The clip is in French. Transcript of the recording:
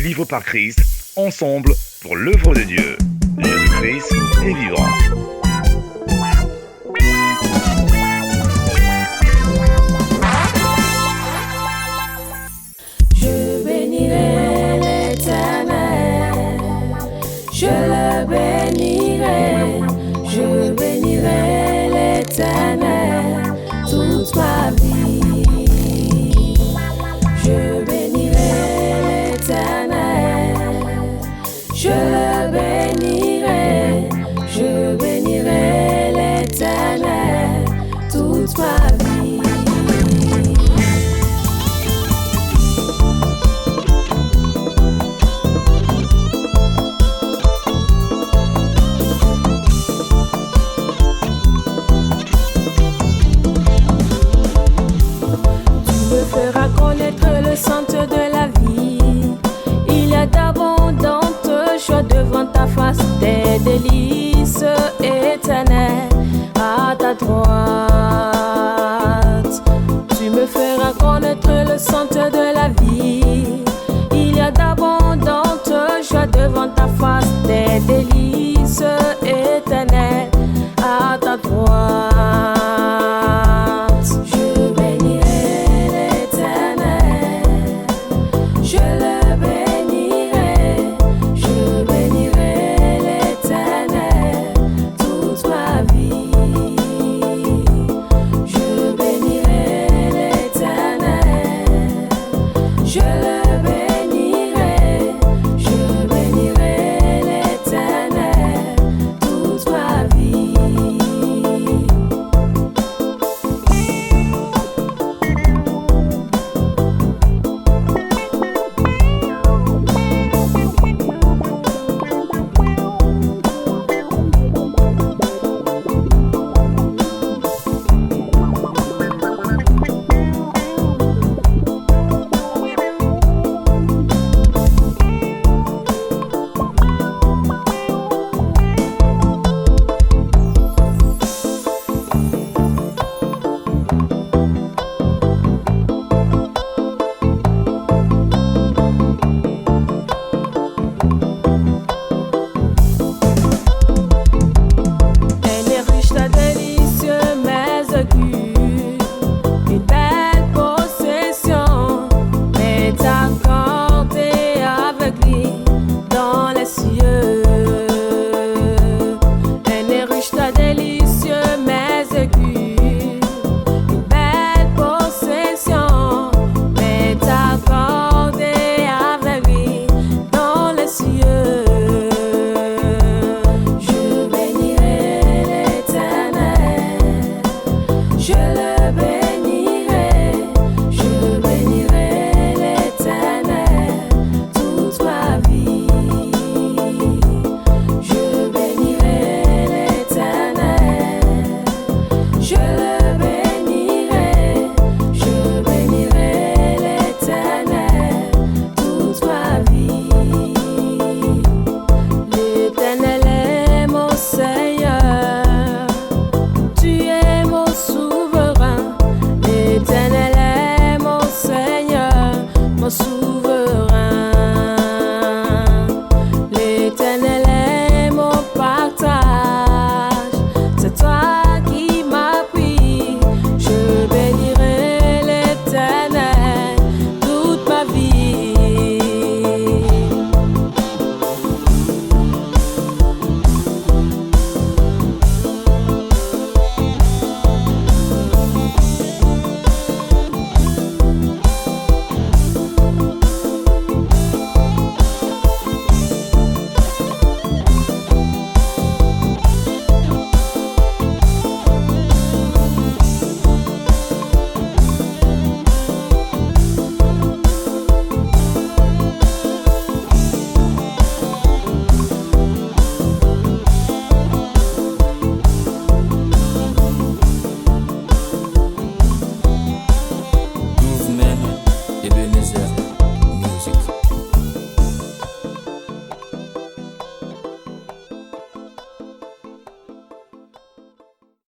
délivré par Christ, ensemble pour l'œuvre de Dieu. Jésus-Christ est vivant. Je bénirai l'Éternel, je le bénirai, je bénirai l'Éternel toute ma vie. Je bénirai l'Éternel, je le bénirai, je bénirai l'Éternel toute ma vie. Connaître le centre de la vie, il y a d'abondantes joies devant ta face, des délices éternelles à ta droite.